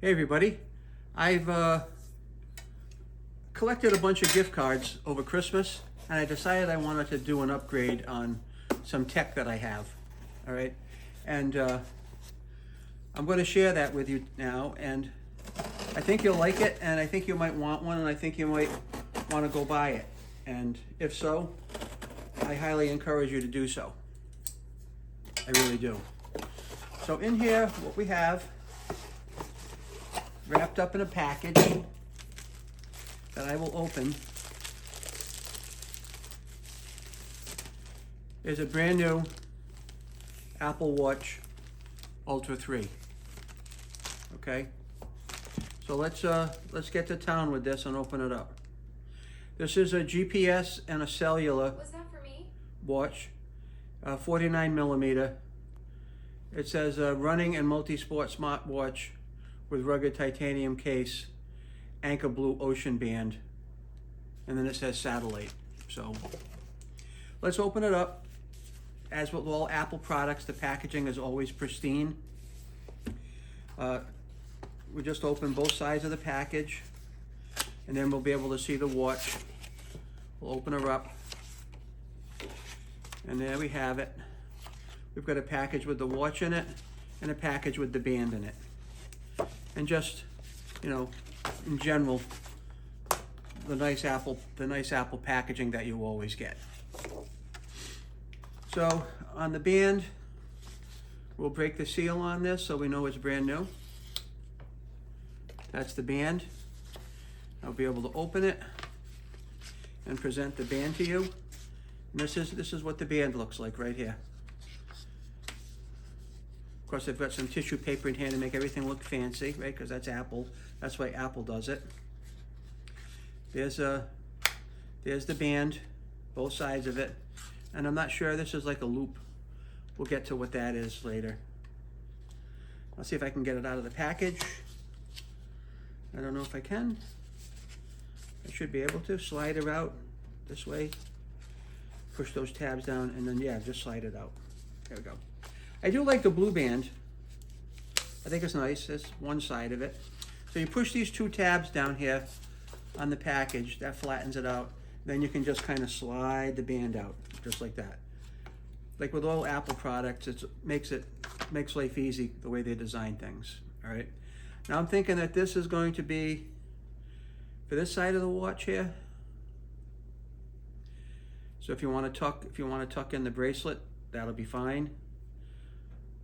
Hey everybody, I've collected a bunch of gift cards over Christmas and I decided I wanted to do an upgrade on some tech that I have, all right? And I'm going to share that with you now, and I think you'll like it, and I think you might want one, and I think you might want to go buy it. And if so, I highly encourage you to do so. I really do. So in here, what we have wrapped up in a package that I will open is a brand new Apple Watch Ultra 3. Okay, so let's get to town with this and open it up. This is a GPS and a cellular Was that for me? watch, 49mm. It says running and multi-sport smartwatch with rugged titanium case, anchor blue ocean band, and then it says satellite. So let's open it up. As with all Apple products, the packaging is always pristine. We just open both sides of the package, and then we'll be able to see the watch. We'll open her up, and there we have it. We've got a package with the watch in it and a package with the band in it. And just, you know, in general, the nice Apple packaging that you always get. So on the band, we'll break the seal on this so we know it's brand new. That's the band. I'll be able to open it and present the band to you. And this is what the band looks like right here. Of course, I've got some tissue paper in here to make everything look fancy, right? Because that's Apple. That's why Apple does it. There's the band, both sides of it. And I'm not sure, this is like a loop. We'll get to what that is later. I'll see if I can get it out of the package. I don't know if I can. I should be able to slide her out this way. Push those tabs down and then, yeah, just slide it out. There we go. I do like the blue band. I think it's nice. That's one side of it. So you push these two tabs down here on the package. That flattens it out. Then you can just kind of slide the band out, just like that. Like with all Apple products, it makes life easy the way they design things. All right. Now I'm thinking that this is going to be for this side of the watch here. So if you want to tuck in the bracelet, that'll be fine.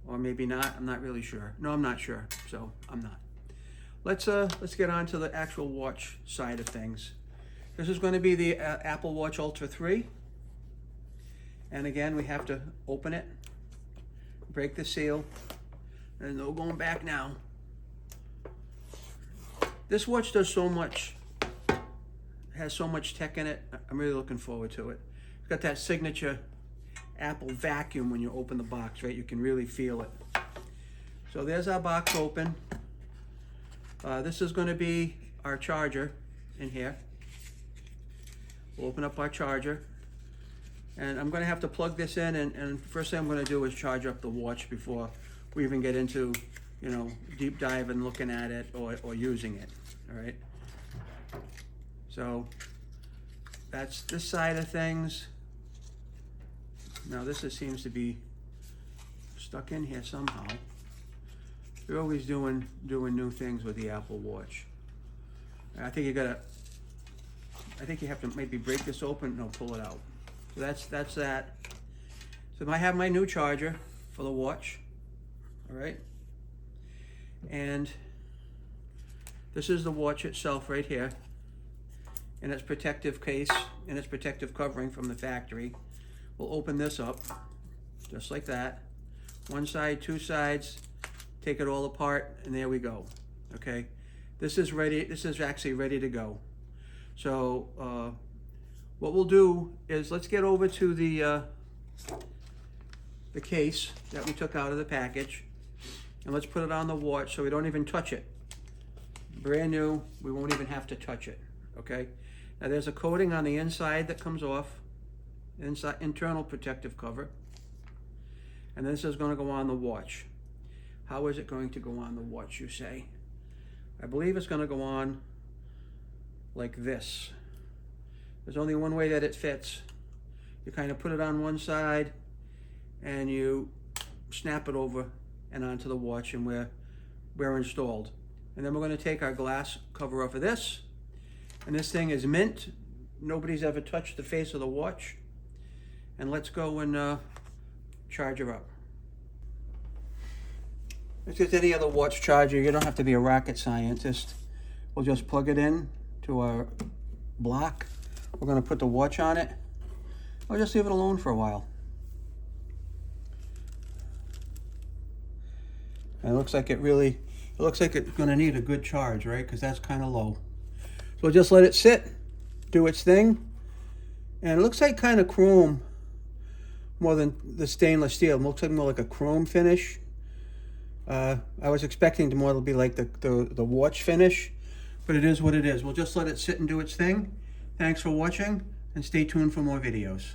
Or maybe not, I'm not really sure. No, I'm not sure, so I'm not. Let's get on to the actual watch side of things. This is going to be the Apple Watch Ultra 3. And again, we have to open it, break the seal. There's no going back now. This watch does so much, has so much tech in it. I'm really looking forward to it. It's got that signature Apple vacuum when you open the box, right? You can really feel it. So there's our box open. This is going to be our charger in here. We'll open up our charger. And I'm going to have to plug this in, and first thing I'm going to do is charge up the watch before we even get into, you know, deep dive and looking at it or using it, all right? So that's this side of things. Now this seems to be stuck in here somehow. They're always doing new things with the Apple Watch. I think you have to maybe break this open. No, pull it out. So that's that. So I have my new charger for the watch. All right. And this is the watch itself right here, in its protective case, in its protective covering from the factory. We'll open this up, just like that. One side, two sides, take it all apart, and there we go, okay? This is ready, this is actually ready to go. So what we'll do is let's get over to the case that we took out of the package, and let's put it on the watch so we don't even touch it. Brand new, we won't even have to touch it, okay? Now there's a coating on the inside that comes off. Internal protective cover, and this is going to go on the watch. How is it going to go on the watch, you say? I believe it's going to go on like this. There's only one way that it fits. You kind of put it on one side and you snap it over and onto the watch, and we're installed. And then we're going to take our glass cover off of this, and this thing is mint. Nobody's ever touched the face of the watch. And let's go and charge her up. It's just any other watch charger. You don't have to be a rocket scientist. We'll just plug it in to our block. We're going to put the watch on it. I'll just leave it alone for a while. And it looks like it's going to need a good charge, right? Because that's kind of low. So we'll just let it sit, do its thing. And it looks like kind of chrome more than the stainless steel. It looks like more like a chrome finish. I was expecting to more to be like the watch finish, but it is what it is. We'll just let it sit and do its thing. Thanks for watching, and stay tuned for more videos.